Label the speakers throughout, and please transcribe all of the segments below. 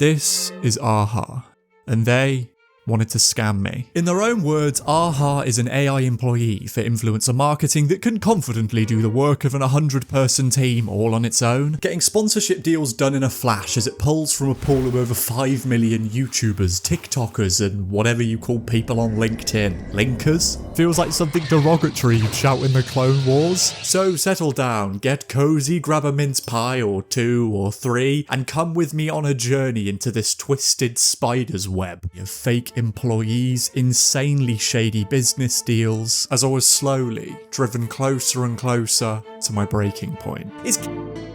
Speaker 1: This is Aha, and they wanted to scam me. In their own words, Aha is an AI employee for influencer marketing that can confidently do the work of an 100-person team all on its own, getting sponsorship deals done in a flash as it pulls from a pool of over 5 million YouTubers, TikTokers, and whatever you call people on LinkedIn. Linkers? Feels like something derogatory you'd shout in the Clone Wars. So settle down, get cozy, grab a mince pie or 2 or 3, and come with me on a journey into this twisted spider's web of fake employees, insanely shady business deals, as I was slowly driven closer and closer to my breaking point. Is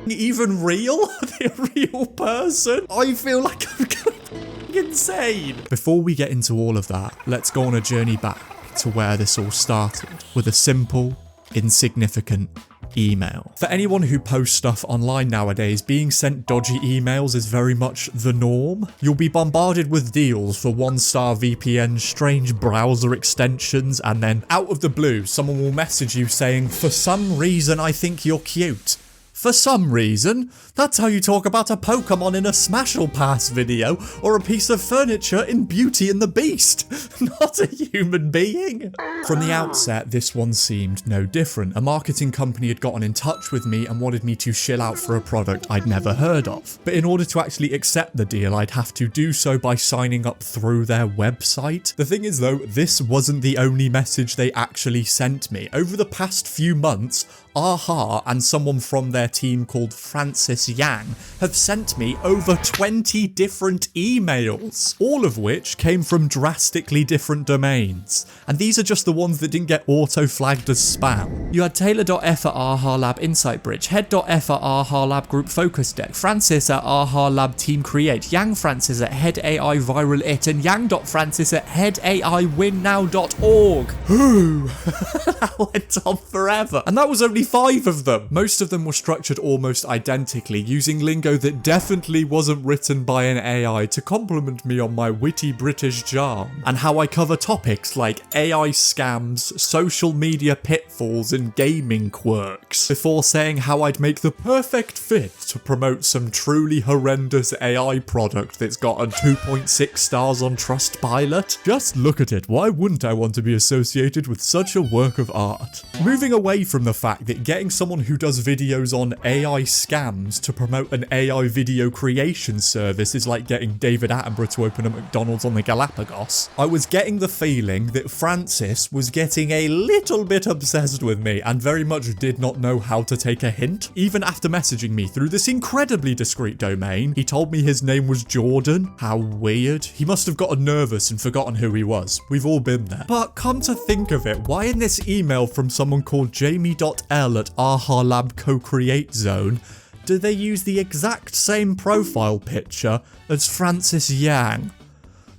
Speaker 1: even real? The real person? I feel like I'm going insane. Before we get into all of that, let's go on a journey back to where this all started, with a simple, insignificant email. For anyone who posts stuff online nowadays, being sent dodgy emails is very much the norm. You'll be bombarded with deals for 1-star VPN, strange browser extensions, and then out of the blue, someone will message you saying, "For some reason I think you're cute." For some reason? That's how you talk about a Pokemon in a Smash'll Pass video, or a piece of furniture in Beauty and the Beast, not a human being. From the outset, this one seemed no different. A marketing company had gotten in touch with me and wanted me to shill out for a product I'd never heard of. But in order to actually accept the deal, I'd have to do so by signing up through their website. The thing is though, this wasn't the only message they actually sent me. Over the past few months, Aha and someone from their team called Francis Yang have sent me over 20 different emails, all of which came from drastically different domains. And these are just the ones that didn't get auto-flagged as spam. You had Taylor.f at Aha Lab Insight Bridge, Head.f at Aha Lab Group Focus Deck, Francis at Aha Lab Team Create, Yang Francis at Head AI Viral It, and Yang.Francis at HeadAIWinNow.org. Whew. That went on forever. And that was only 5 of them. Most of them were structured almost identically, using lingo that definitely wasn't written by an AI to compliment me on my witty British charm, and how I cover topics like AI scams, social media pitfalls, and gaming quirks, before saying how I'd make the perfect fit to promote some truly horrendous AI product that's gotten 2.6 stars on Trustpilot. Just look at it, why wouldn't I want to be associated with such a work of art? Moving away from the fact that getting someone who does videos on AI scams to promote an AI video creation service is like getting David Attenborough to open a McDonald's on the Galapagos, I was getting the feeling that Francis was getting a little bit obsessed with me and very much did not know how to take a hint. Even after messaging me through this incredibly discreet domain, he told me his name was Jordan. How weird. He must have gotten nervous and forgotten who he was. We've all been there. But come to think of it, why in this email from someone called Jamie.L at Aha Lab Co-Create Zone do they use the exact same profile picture as Francis Yang?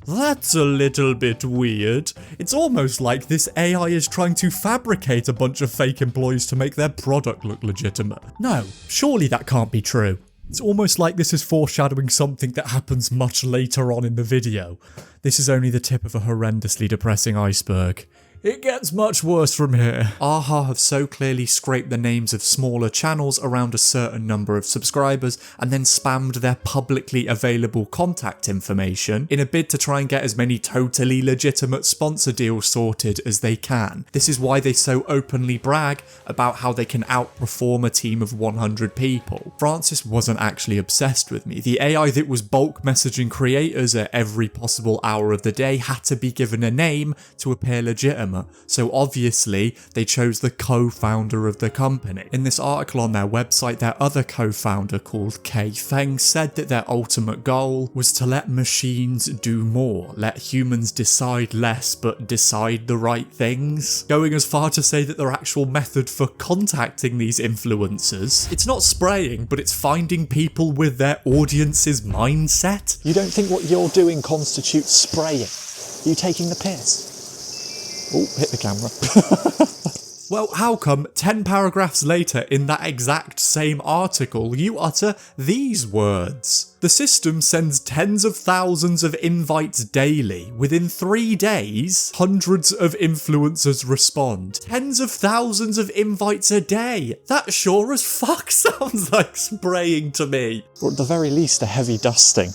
Speaker 1: That's a little bit weird. It's almost like this AI is trying to fabricate a bunch of fake employees to make their product look legitimate. No, surely that can't be true. It's almost like this is foreshadowing something that happens much later on in the video. This is only the tip of a horrendously depressing iceberg. It gets much worse from here. Aha have so clearly scraped the names of smaller channels around a certain number of subscribers and then spammed their publicly available contact information in a bid to try and get as many totally legitimate sponsor deals sorted as they can. This is why they so openly brag about how they can outperform a team of 100 people. Francis wasn't actually obsessed with me. The AI that was bulk messaging creators at every possible hour of the day had to be given a name to appear legitimate. So obviously they chose the co-founder of the company. In this article on their website, their other co-founder called Kay Feng said that their ultimate goal was to let machines do more, let humans decide less but decide the right things. Going as far to say that their actual method for contacting these influencers, it's not spraying, but it's finding people with their audience's mindset.
Speaker 2: You don't think what you're doing constitutes spraying? Are you taking the piss? Oh, hit the camera.
Speaker 1: Well, how come 10 paragraphs later in that exact same article you utter these words? The system sends tens of thousands of invites daily. Within 3 days, hundreds of influencers respond. Tens of thousands of invites a day. That sure as fuck sounds like spraying to me.
Speaker 2: Or at the very least, a heavy dusting.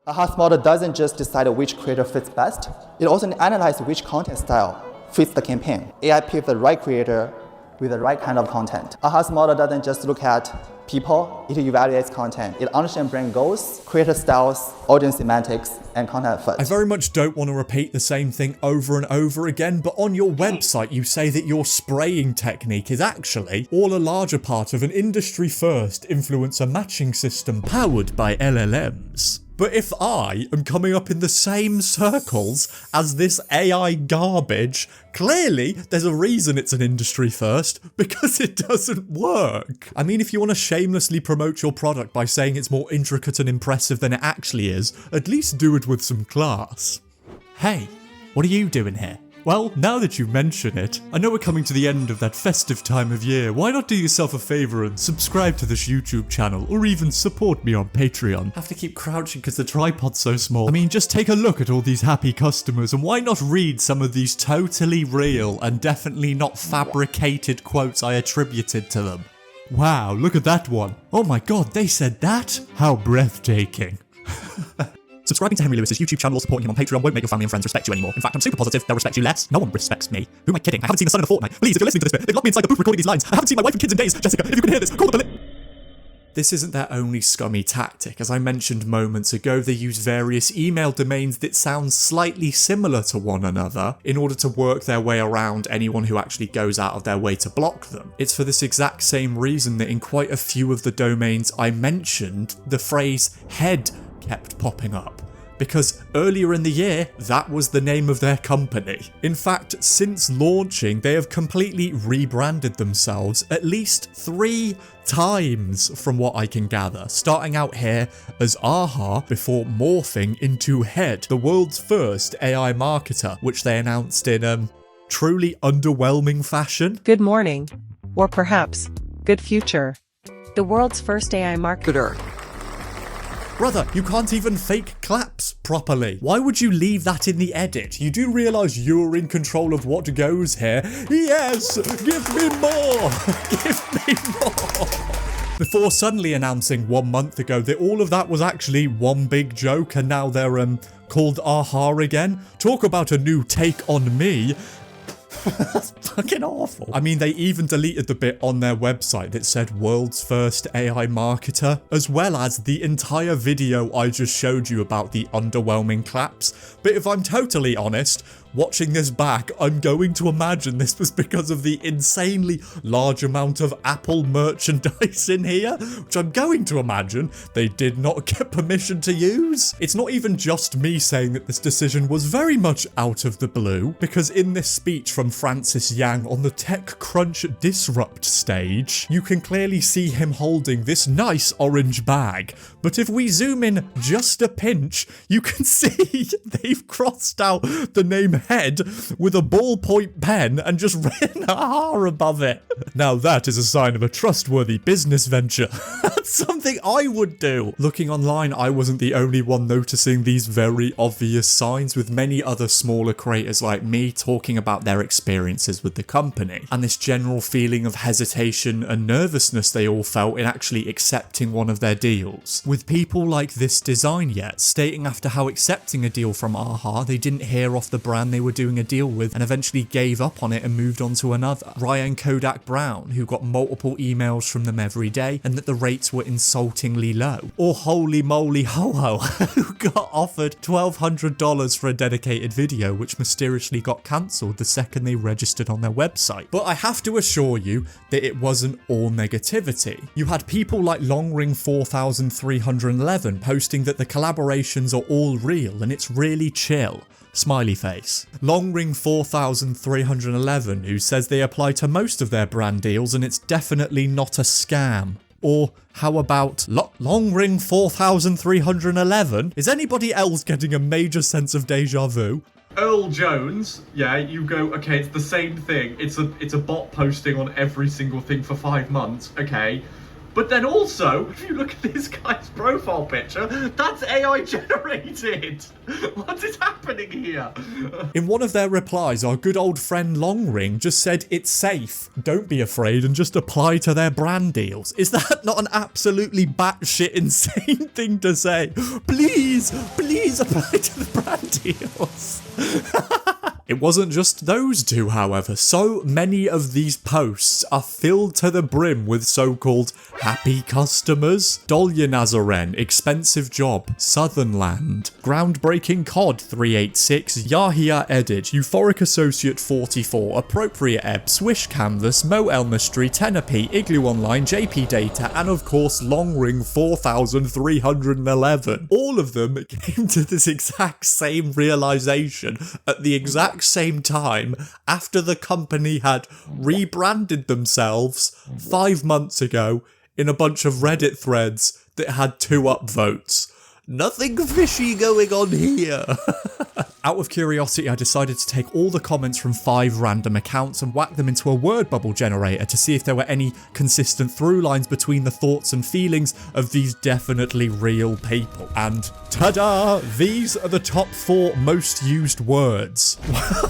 Speaker 3: AHA's model doesn't just decide which creator fits best, it also analyzes which content style fits the campaign. AI picks the right creator with the right kind of content. AHA's model doesn't just look at people, it evaluates content. It understands brand goals, creator styles, audience semantics, and content fit.
Speaker 1: I very much don't want to repeat the same thing over and over again, but on your website you say that your spraying technique is actually all a larger part of an industry-first influencer matching system powered by LLMs. But if I am coming up in the same circles as this AI garbage, clearly there's a reason it's an industry first, because it doesn't work. I mean, if you want to shamelessly promote your product by saying it's more intricate and impressive than it actually is, at least do it with some class. Hey, what are you doing here? Well, now that you mention it, I know we're coming to the end of that festive time of year. Why not do yourself a favour and subscribe to this YouTube channel, or even support me on Patreon? I have to keep crouching because the tripod's so small. I mean, just take a look at all these happy customers, and why not read some of these totally real and definitely not fabricated quotes I attributed to them. Wow, look at that one. Oh my god, they said that? How breathtaking. Subscribing to Henry Lewis's YouTube channel or supporting him on Patreon won't make your family and friends respect you anymore. In fact, I'm super positive they'll respect you less. No one respects me. Who am I kidding? I haven't seen the sun in a fortnight. Please, if you're listening to this bit, they've locked me inside the booth recording these lines. I haven't seen my wife and kids in days. Jessica, if you can hear this, call the police. This isn't their only scummy tactic. As I mentioned moments ago, they use various email domains that sound slightly similar to one another in order to work their way around anyone who actually goes out of their way to block them. It's for this exact same reason that in quite a few of the domains I mentioned, the phrase head kept popping up. Because earlier in the year, that was the name of their company. In fact, since launching, they have completely rebranded themselves at least 3 times from what I can gather, starting out here as AHA before morphing into Head, the world's first AI marketer, which they announced in truly underwhelming fashion.
Speaker 4: Good morning, or perhaps, good future. The world's first AI marketer.
Speaker 1: Brother, you can't even fake claps properly. Why would you leave that in the edit? You do realise you're in control of what goes here. Yes, give me more, give me more. Before suddenly announcing 1 month ago that all of that was actually one big joke and now they're called AHA again. Talk about a new take on me. That's fucking awful. I mean, they even deleted the bit on their website that said world's first AI marketer, as well as the entire video I just showed you about the underwhelming claps. But if I'm totally honest, watching this back, I'm going to imagine this was because of the insanely large amount of Apple merchandise in here, which I'm going to imagine they did not get permission to use. It's not even just me saying that this decision was very much out of the blue, because in this speech from Francis Yang on the TechCrunch Disrupt stage, you can clearly see him holding this nice orange bag. But if we zoom in just a pinch, you can see they've crossed out the name Head with a ballpoint pen and just written AHA above it. Now that is a sign of a trustworthy business venture. That's something I would do. Looking online, I wasn't the only one noticing these very obvious signs, with many other smaller creators like me talking about their experiences with the company, and this general feeling of hesitation and nervousness they all felt in actually accepting one of their deals. With people like This Design Yet stating after how accepting a deal from AHA, they didn't hear off the brand they were doing a deal with and eventually gave up on it and moved on to another. Ryan Kodak Brown, who got multiple emails from them every day and that the rates were insultingly low. Or Holy Moly Ho-Ho, who got offered $1,200 for a dedicated video, which mysteriously got cancelled the second they registered on their website. But I have to assure you that it wasn't all negativity. You had people like Longring 4311 posting that the collaborations are all real and it's really chill. Smiley face. Longring 4311, who says they apply to most of their brand deals and it's definitely not a scam. Or how about Longring 4311? Is anybody else getting a major sense of deja vu?
Speaker 5: Earl Jones, yeah, you go, okay, it's the same thing. It's a bot posting on every single thing for 5 months, okay. But then also, if you look at this guy's profile picture, that's AI generated. What is happening here?
Speaker 1: In one of their replies, our good old friend Longring just said it's safe, don't be afraid, and just apply to their brand deals. Is that not an absolutely batshit insane thing to say? Please apply to the brand deals. It wasn't just those two, however. So many of these posts are filled to the brim with so-called happy customers. Dolya Nazaren, expensive job, Southernland, groundbreaking COD 386, Yahia Edit, euphoric associate 44, appropriate ebb, swish canvas, Mo Elmistry, Tenape, Igloo Online, JP Data, and of course Longring 4311. All of them came to this exact same realization at the exact same time after the company had rebranded themselves 5 months ago in a bunch of Reddit threads that had 2 upvotes. Nothing fishy going on here. Out of curiosity, I decided to take all the comments from 5 random accounts and whack them into a word bubble generator to see if there were any consistent through lines between the thoughts and feelings of these definitely real people. And ta-da! These are the top 4 most used words.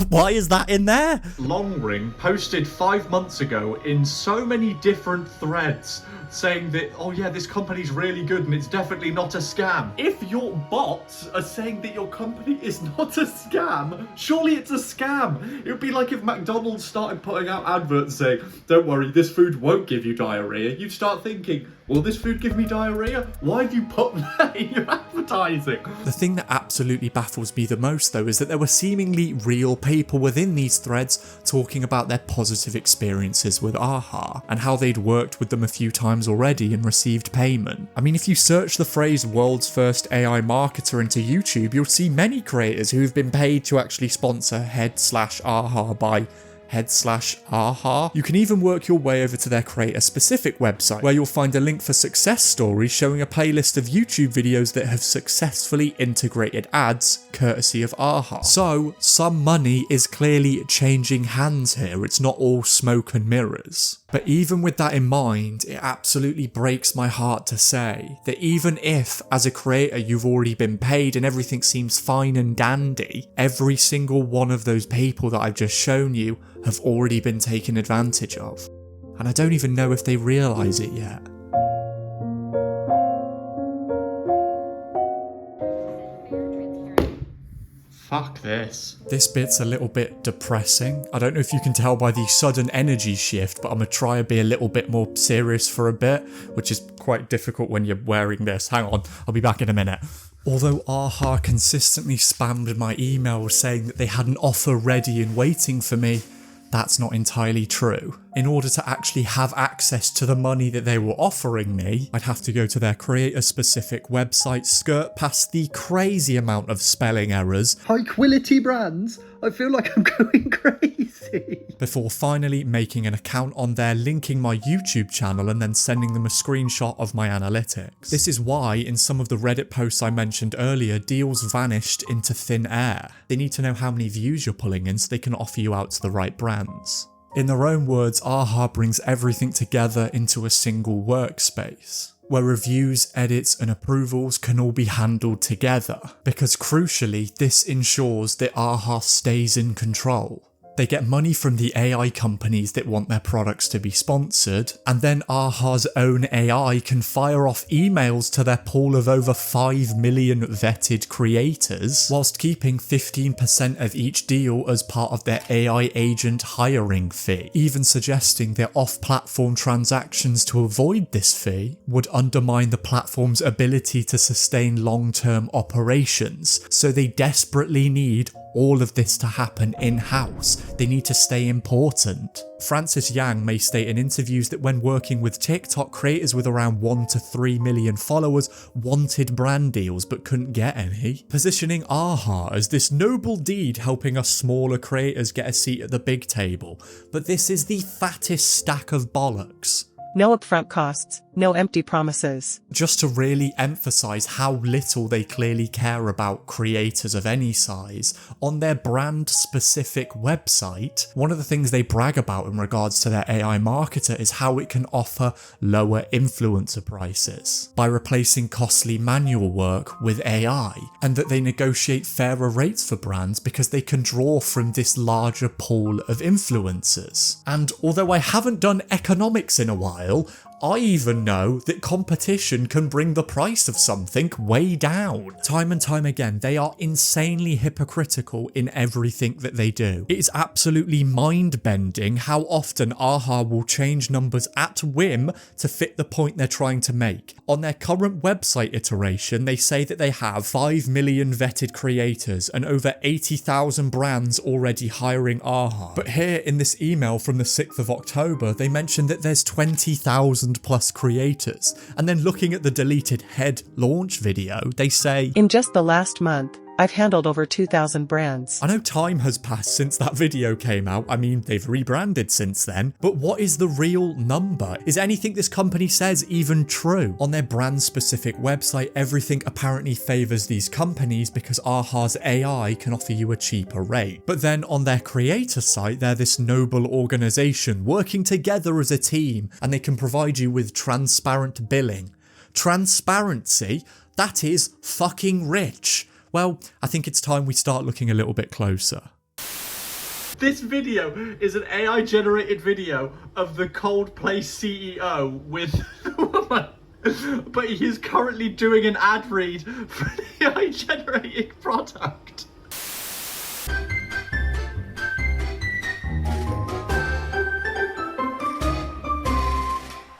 Speaker 1: Why is that in there?
Speaker 5: Longring posted 5 months ago in so many different threads saying that, oh yeah, this company's really good and it's definitely not a scam. If your bots are saying that your company is not a scam, surely it's a scam. It would be like if McDonald's started putting out adverts saying, don't worry, this food won't give you diarrhea. You'd start thinking, will this food give me diarrhea? Why have you put that in your advertising?
Speaker 1: The thing that absolutely baffles me the most, though, is that there were seemingly real people within these threads talking about their positive experiences with AHA and how they'd worked with them a few times already and received payment. I mean, if you search the phrase world's first AI marketer into YouTube, you'll see many creators who've been paid to actually sponsor head/AHA by head/AHA. You can even work your way over to their creator specific website where you'll find a link for success stories showing a playlist of YouTube videos that have successfully integrated ads courtesy of AHA. So some money is clearly changing hands here. It's not all smoke and mirrors. But even with that in mind, it absolutely breaks my heart to say that even if, as a creator, you've already been paid and everything seems fine and dandy, every single one of those people that I've just shown you have already been taken advantage of. And I don't even know if they realise it yet.
Speaker 5: Fuck this.
Speaker 1: This bit's a little bit depressing. I don't know if you can tell by the sudden energy shift, but I'm gonna try and be a little bit more serious for a bit, which is quite difficult when you're wearing this. Hang on, I'll be back in a minute. Although AHA consistently spammed my email saying that they had an offer ready and waiting for me, that's not entirely true. In order to actually have access to the money that they were offering me, I'd have to go to their creator-specific website, skirt past the crazy amount of spelling errors,
Speaker 6: high quality brands, I feel like I'm going crazy,
Speaker 1: before finally making an account on there, linking my YouTube channel and then sending them a screenshot of my analytics. This is why in some of the Reddit posts I mentioned earlier, deals vanished into thin air. They need to know how many views you're pulling in so they can offer you out to the right brands. In their own words, AHA brings everything together into a single workspace, where reviews, edits and approvals can all be handled together, because crucially this ensures that AHA stays in control. They get money from the AI companies that want their products to be sponsored, and then AHA's own AI can fire off emails to their pool of over 5 million vetted creators, whilst keeping 15% of each deal as part of their AI agent hiring fee, even suggesting that off-platform transactions to avoid this fee would undermine the platform's ability to sustain long-term operations, so they desperately need all of this to happen in-house. They need to stay important. Francis Yang may state in interviews that when working with TikTok, creators with around 1 to 3 million followers wanted brand deals but couldn't get any, positioning AHA as this noble deed helping us smaller creators get a seat at the big table. But this is the fattest stack of bollocks.
Speaker 4: No upfront costs, no empty promises.
Speaker 1: Just to really emphasize how little they clearly care about creators of any size, on their brand-specific website, one of the things they brag about in regards to their AI marketer is how it can offer lower influencer prices by replacing costly manual work with AI, and that they negotiate fairer rates for brands because they can draw from this larger pool of influencers. And although I haven't done economics in a while, I even know that competition can bring the price of something way down. Time and time again, they are insanely hypocritical in everything that they do. It is absolutely mind-bending how often AHA will change numbers at whim to fit the point they're trying to make. On their current website iteration, they say that they have 5 million vetted creators and over 80,000 brands already hiring AHA. But here in this email from the 6th of October, they mentioned that there's 20,000 plus creators. And then looking at the deleted head launch video, they say,
Speaker 4: In just the last month, I've handled over 2,000 brands.
Speaker 1: I know time has passed since that video came out. I mean, they've rebranded since then. But what is the real number? Is anything this company says even true? On their brand-specific website, everything apparently favors these companies because AHA's AI can offer you a cheaper rate. But then on their creator site, they're this noble organization working together as a team, and they can provide you with transparent billing. Transparency? That is fucking rich. Well, I think it's time we start looking a little bit closer.
Speaker 5: This video is an AI-generated video of the Coldplay CEO with the woman, but he is currently doing an ad read for an AI-generated product.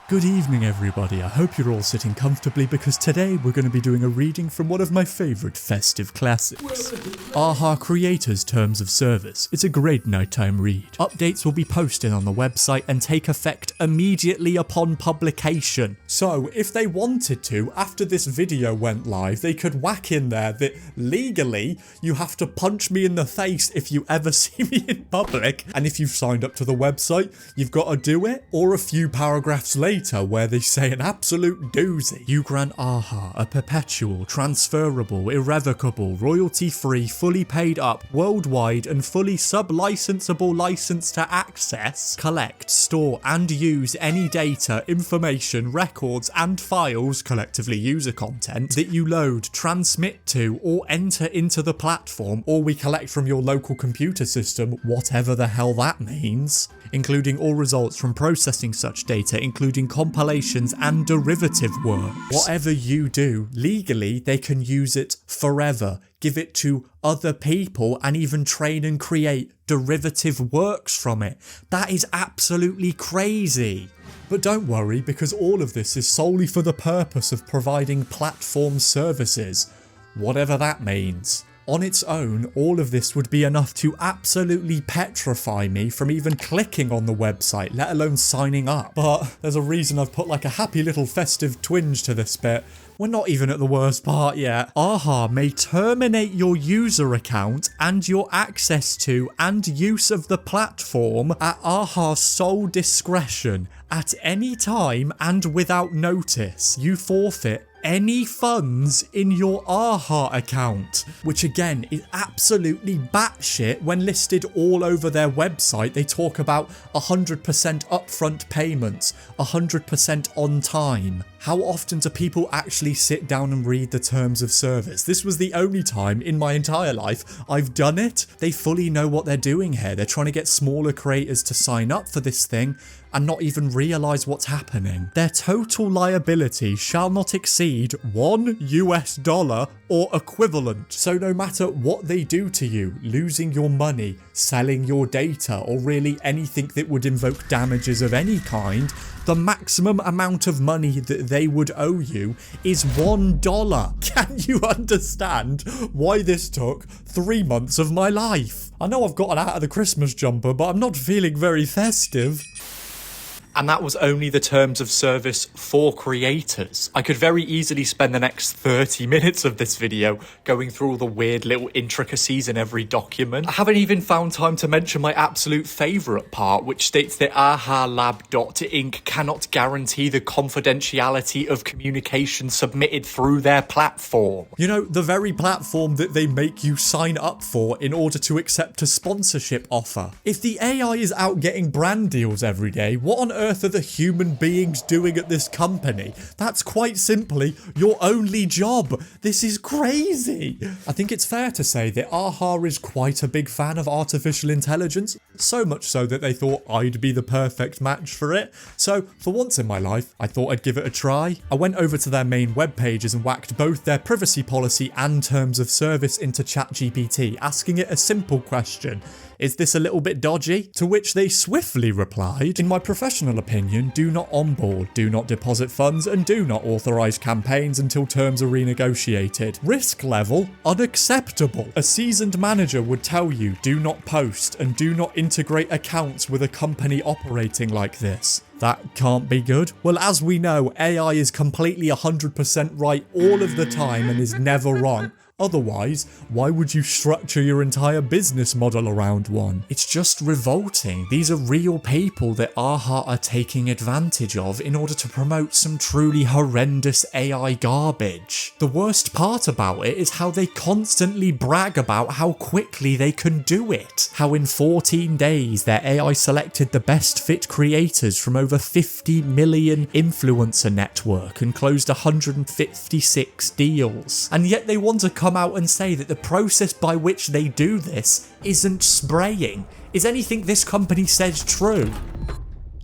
Speaker 1: Good evening everybody, I hope you're all sitting comfortably because today we're going to be doing a reading from one of my favourite festive classics. AHA Creators Terms of Service. It's a great nighttime read. Updates will be posted on the website and take effect immediately upon publication. So if they wanted to, after this video went live, they could whack in there that legally you have to punch me in the face if you ever see me in public, and if you've signed up to the website, you've got to do it. Or a few paragraphs later where they say an absolute doozy. You grant AHA a perpetual, transferable, irrevocable, royalty-free, fully paid up, worldwide and fully sub-licensable license to access, collect, store and use any data, information, records and files, collectively user content, that you load, transmit to or enter into the platform, or we collect from your local computer system, whatever the hell that means, including all results from processing such data, including compilations and derivative works. Whatever you do, legally they can use it forever, give it to other people and even train and create derivative works from it. That is absolutely crazy. But don't worry, because all of this is solely for the purpose of providing platform services, whatever that means. On its own, all of this would be enough to absolutely petrify me from even clicking on the website, let alone signing up. But there's a reason I've put like a happy little festive twinge to this bit. We're not even at the worst part yet. AHA may terminate your user account and your access to and use of the platform at AHA's sole discretion at any time and without notice. You forfeit any funds in your AHA account, which again is absolutely batshit. When listed all over their website, they talk about 100% upfront payments, 100% on time. How often do people actually sit down and read the terms of service? This was the only time in my entire life I've done it. They fully know what they're doing here. They're trying to get smaller creators to sign up for this thing and not even realise what's happening. Their total liability shall not exceed $1 or equivalent. So no matter what they do to you, losing your money, selling your data, or really anything that would invoke damages of any kind, the maximum amount of money that they would owe you is $1. Can you understand why this took 3 months of my life? I know I've gotten out of the Christmas jumper, but I'm not feeling very festive.
Speaker 7: and that was only the terms of service for creators. I could very easily spend the next 30 minutes of this video going through all the weird little intricacies in every document. I haven't even found time to mention my absolute favourite part, which states that ahalab.inc cannot guarantee the confidentiality of communication submitted through their platform.
Speaker 1: You know, the very platform that they make you sign up for in order to accept a sponsorship offer. If the AI is out getting brand deals every day, what on earth are the human beings doing at this company? That's quite simply your only job. This is crazy. I think it's fair to say that AHA is quite a big fan of artificial intelligence, so much so that they thought I'd be the perfect match for it. So, for once in my life, I thought I'd give it a try. I went over to their main web pages and whacked both their privacy policy and terms of service into ChatGPT, asking it a simple question. Is this a little bit dodgy? To which they swiftly replied, in my professional opinion, do not onboard, do not deposit funds, and do not authorise campaigns until terms are renegotiated. Risk level, unacceptable. A seasoned manager would tell you, do not post and do not integrate accounts with a company operating like this. That can't be good. Well, as we know, AI is completely 100% right all of the time and is never wrong. Otherwise, why would you structure your entire business model around one? It's just revolting. These are real people that AHA are taking advantage of in order to promote some truly horrendous AI garbage. The worst part about it is how they constantly brag about how quickly they can do it. How in 14 days their AI selected the best fit creators from over 50 million influencer network and closed 156 deals. And yet they want to come out and say that the process by which they do this isn't spraying. Is anything this company says true?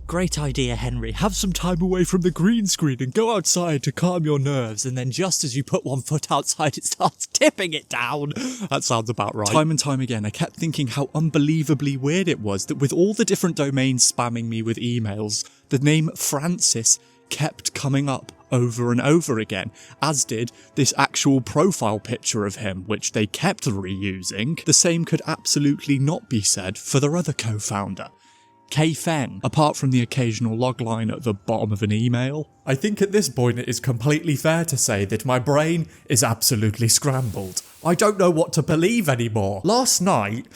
Speaker 1: Great idea, Henry. Have some time away from the green screen and go outside to calm your nerves, and then just as you put one foot outside, it starts tipping it down. That sounds about right. Time and time again, I kept thinking how unbelievably weird it was that with all the different domains spamming me with emails, the name Francis kept coming up over and over again, as did this actual profile picture of him, which they kept reusing. The same could absolutely not be said for their other co-founder, Kei Feng, apart from the occasional logline at the bottom of an email. I think at this point it is completely fair to say that my brain is absolutely scrambled. I don't know what to believe anymore. Last night,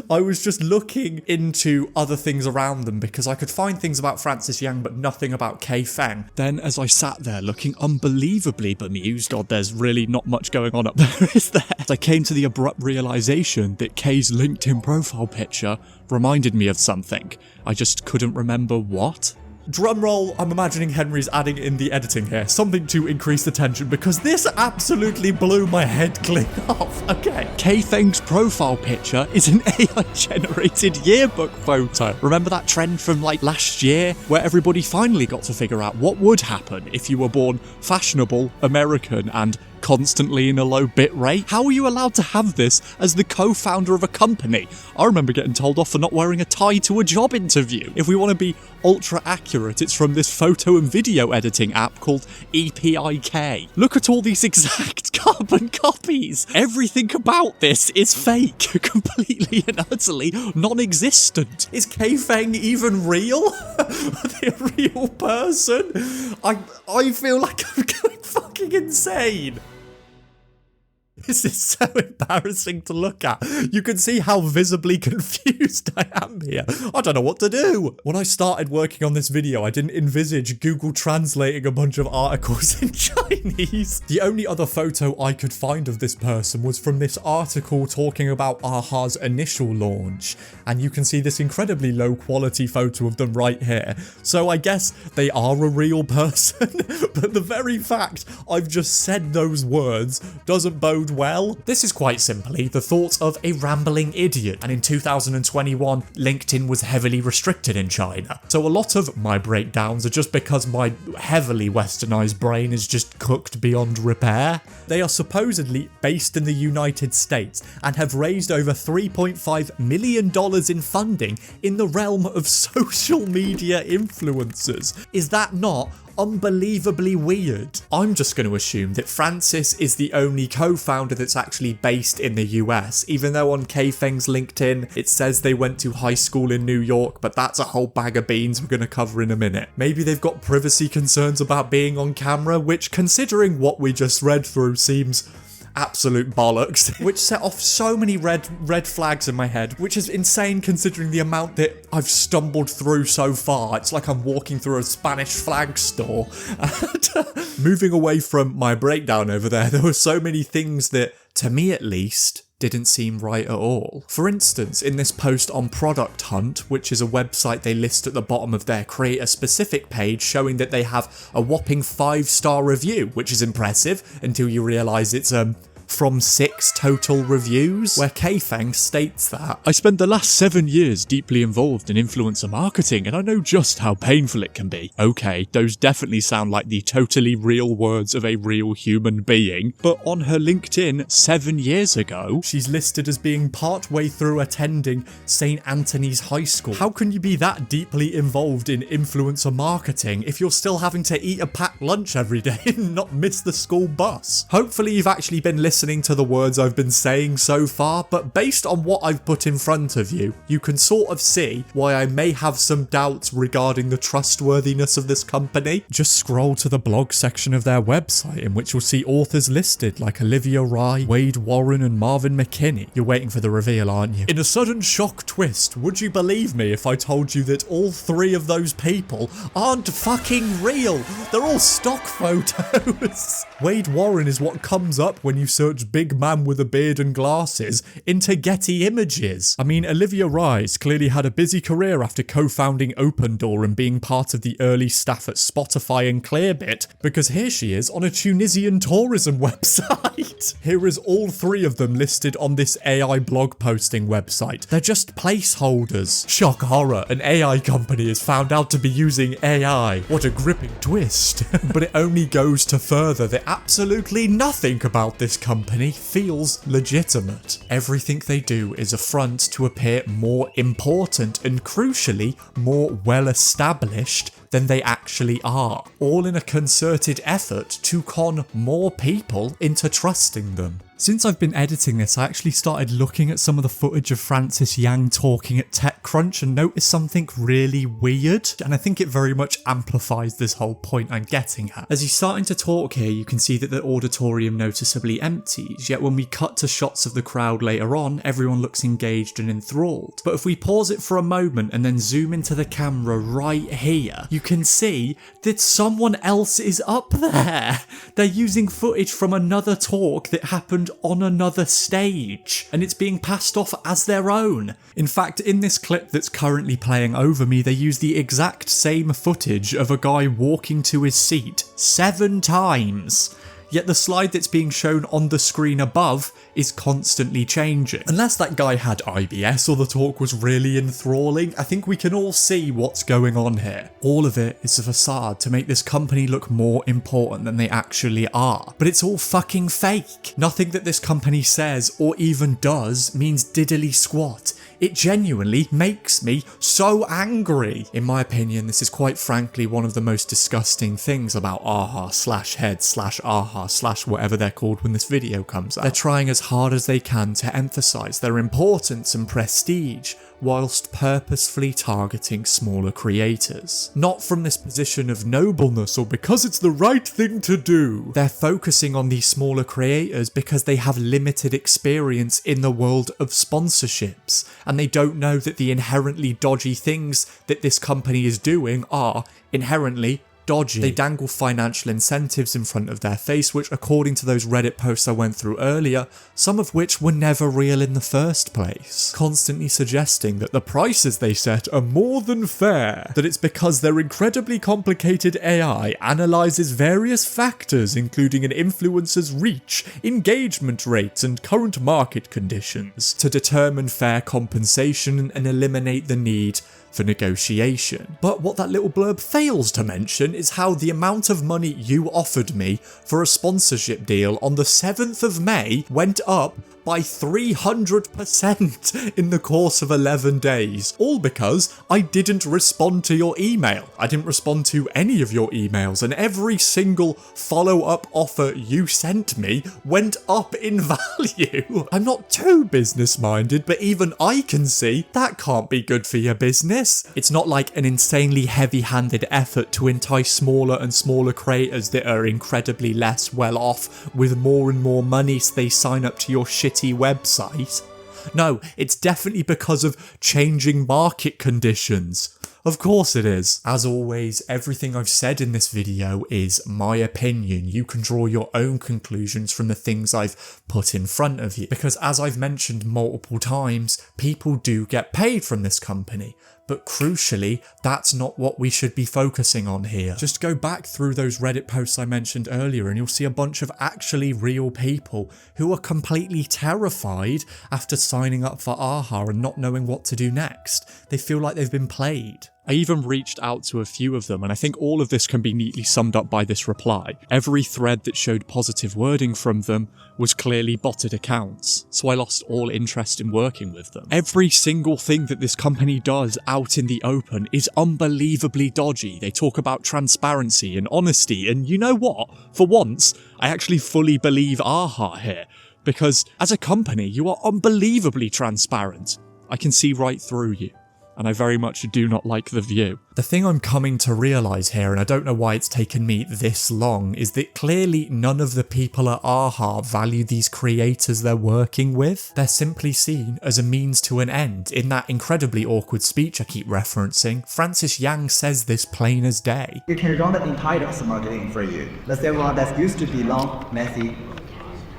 Speaker 1: I was just looking into other things around them because I could find things about Francis Yang but nothing about Kei Feng. Then as I sat there looking unbelievably bemused, God, there's really not much going on up there, is there? I came to the abrupt realisation that Kei's LinkedIn profile picture reminded me of something. I just couldn't remember what. Drumroll, I'm imagining Henry's adding in the editing here, something to increase the tension, because this absolutely blew my head clean off. Okay. Kei Feng's profile picture is an AI-generated yearbook photo. Remember that trend from like last year, where everybody finally got to figure out what would happen if you were born fashionable, American, and constantly in a low bit rate? How are you allowed to have this as the co-founder of a company? I remember getting told off for not wearing a tie to a job interview. If we want to be ultra accurate, it's from this photo and video editing app called EPIK. Look at all these exact carbon copies. Everything about this is fake, completely and utterly non-existent. Is Kei Feng even real? Are they a real person? I feel like I'm going fucking insane. This is so embarrassing to look at. You can see how visibly confused I am here. I don't know what to do. When I started working on this video, I didn't envisage Google translating a bunch of articles in Chinese. The only other photo I could find of this person was from this article talking about AHA's initial launch. And you can see this incredibly low quality photo of them right here. So I guess they are a real person. But the very fact I've just said those words doesn't bode well. This is quite simply the thoughts of a rambling idiot, and in 2021 LinkedIn was heavily restricted in China. So a lot of my breakdowns are just because my heavily westernized brain is just cooked beyond repair. They are supposedly based in the United States and have raised over $3.5 million in funding in the realm of social media influencers. Is that not unbelievably weird. I'm just going to assume that Francis is the only co-founder that's actually based in the US, even though on K-Feng's LinkedIn it says they went to high school in New York, but that's a whole bag of beans we're going to cover in a minute. Maybe they've got privacy concerns about being on camera, which, considering what we just read through, seems absolute bollocks, which set off so many red flags in my head, which is insane considering the amount that I've stumbled through so far. It's like I'm walking through a Spanish flag store. And moving away from my breakdown over there were so many things that, to me at least, didn't seem right at all. For instance, in this post on Product Hunt, which is a website they list at the bottom of their creator specific page, showing that they have a whopping 5-star review, which is impressive until you realise it's from 6 total reviews, where K-Feng states that
Speaker 8: I spent the last 7 years deeply involved in influencer marketing, and I know just how painful it can be. Okay, those definitely sound like the totally real words of a real human being, but on her LinkedIn 7 years ago,
Speaker 1: she's listed as being partway through attending St. Anthony's High School. How can you be that deeply involved in influencer marketing if you're still having to eat a packed lunch every day and not miss the school bus? Hopefully you've actually been listening to the words I've been saying so far, but based on what I've put in front of you, you can sort of see why I may have some doubts regarding the trustworthiness of this company. Just scroll to the blog section of their website, in which you'll see authors listed like Olivia Rye, Wade Warren and Marvin McKinney. You're waiting for the reveal, aren't you? In a sudden shock twist, would you believe me if I told you that all 3 of those people aren't fucking real? They're all stock photos. Wade Warren is what comes up when you search big man with a beard and glasses into Getty Images. I mean, Olivia Rye's clearly had a busy career after co-founding Open Door and being part of the early staff at Spotify and Clearbit, because here she is on a Tunisian tourism website. Here is all 3 of them listed on this AI blog posting website. They're just placeholders. Shock horror, an AI company is found out to be using AI. What a gripping twist. But it only goes to further that absolutely nothing about this company feels legitimate. Everything they do is a front to appear more important and, crucially, more well established than they actually are, all in a concerted effort to con more people into trusting them. Since I've been editing this, I actually started looking at some of the footage of Francis Yang talking at TechCrunch and noticed something really weird, and I think it very much amplifies this whole point I'm getting at. As he's starting to talk here, you can see that the auditorium noticeably empties, yet when we cut to shots of the crowd later on, everyone looks engaged and enthralled. But if we pause it for a moment and then zoom into the camera right here, you can see that someone else is up there. They're using footage from another talk that happened on another stage, and it's being passed off as their own. In fact, in this clip that's currently playing over me, they use the exact same footage of a guy walking to his seat 7 times. Yet the slide that's being shown on the screen above is constantly changing. Unless that guy had IBS or the talk was really enthralling, I think we can all see what's going on here. All of it is a facade to make this company look more important than they actually are. But it's all fucking fake. Nothing that this company says or even does means diddly squat. It genuinely makes me so angry. In my opinion, this is quite frankly one of the most disgusting things about aha/head/aha/whatever they're called when this video comes out. They're trying as hard as they can to emphasize their importance and prestige, whilst purposefully targeting smaller creators. Not from this position of nobleness or because it's the right thing to do. They're focusing on these smaller creators because they have limited experience in the world of sponsorships, and they don't know that the inherently dodgy things that this company is doing are inherently dodgy. They dangle financial incentives in front of their face, which, according to those Reddit posts I went through earlier, some of which were never real in the first place. Constantly suggesting that the prices they set are more than fair, that it's because their incredibly complicated AI analyzes various factors, including an influencer's reach, engagement rates, and current market conditions, to determine fair compensation and eliminate the need for negotiation. But what that little blurb fails to mention is how the amount of money you offered me for a sponsorship deal on the 7th of May went up by 300% in the course of 11 days. All because I didn't respond to your email. I didn't respond to any of your emails, and every single follow-up offer you sent me went up in value. I'm not too business-minded, but even I can see that can't be good for your business. It's not like an insanely heavy-handed effort to entice smaller and smaller creators that are incredibly less well off with more and more money so they sign up to your shitty website. No, it's definitely because of changing market conditions. Of course it is. As always, everything I've said in this video is my opinion. You can draw your own conclusions from the things I've put in front of you. Because as I've mentioned multiple times, people do get paid from this company. But crucially, that's not what we should be focusing on here. Just go back through those Reddit posts I mentioned earlier and you'll see a bunch of actually real people who are completely terrified after signing up for AHA and not knowing what to do next. They feel like they've been played. I even reached out to a few of them, and I think all of this can be neatly summed up by this reply. Every thread that showed positive wording from them was clearly botted accounts, so I lost all interest in working with them. Every single thing that this company does out in the open is unbelievably dodgy. They talk about transparency and honesty, and you know what? For once, I actually fully believe AHA here, because as a company, you are unbelievably transparent. I can see right through you. And I very much do not like the view. The thing I'm coming to realise here, and I don't know why it's taken me this long, is that clearly none of the people at AHA value these creators they're working with. They're simply seen as a means to an end. In that incredibly awkward speech I keep referencing, Francis Yang says this plain as day.
Speaker 3: You can run the entire marketing for you. The same one that used to be long, messy,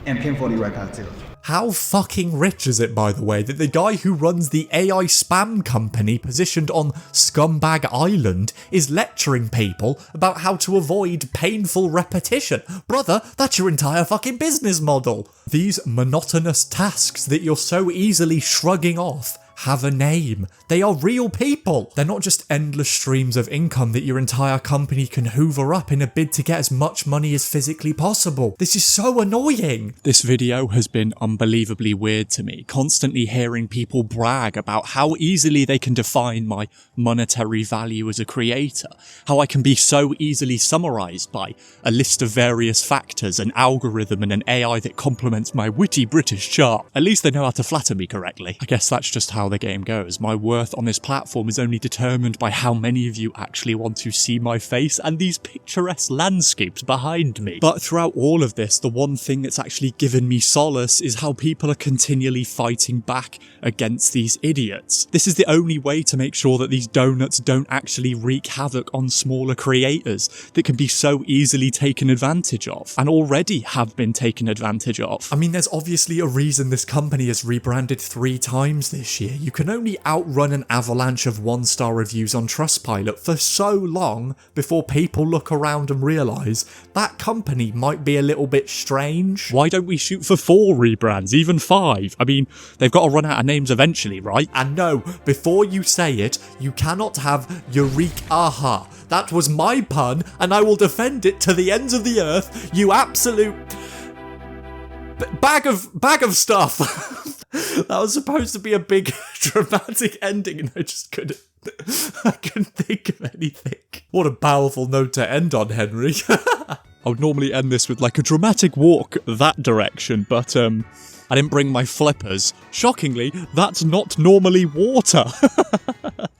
Speaker 3: and painfully repetitive.
Speaker 1: How fucking rich is it, by the way, that the guy who runs the AI spam company positioned on Scumbag Island is lecturing people about how to avoid painful repetition? Brother, that's your entire fucking business model. These monotonous tasks that you're so easily shrugging off have a name. They are real people. They're not just endless streams of income that your entire company can hoover up in a bid to get as much money as physically possible. This is so annoying. This video has been unbelievably weird to me, constantly hearing people brag about how easily they can define my monetary value as a creator, how I can be so easily summarized by a list of various factors, an algorithm and an AI that complements my witty British chart. At least they know how to flatter me correctly. I guess that's just how the game goes. My worth on this platform is only determined by how many of you actually want to see my face and these picturesque landscapes behind me. But throughout all of this, the one thing that's actually given me solace is how people are continually fighting back against these idiots. This is the only way to make sure that these donuts don't actually wreak havoc on smaller creators that can be so easily taken advantage of, and already have been taken advantage of. I mean, there's obviously a reason this company has rebranded 3 times this year. You can only outrun an avalanche of 1-star reviews on Trustpilot for so long before people look around and realise that company might be a little bit strange. Why don't we shoot for 4 rebrands, even 5? I mean, they've got to run out of names eventually, right? And no, before you say it, you cannot have Eureka Aha. That was my pun, and I will defend it to the ends of the earth, you absolute bag of stuff. That was supposed to be a big dramatic ending and I just couldn't think of anything. What a powerful note to end on, Henry. I would normally end this with like a dramatic walk that direction, but I didn't bring my flippers. Shockingly, that's not normally water.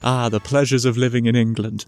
Speaker 1: Ah, the pleasures of living in England.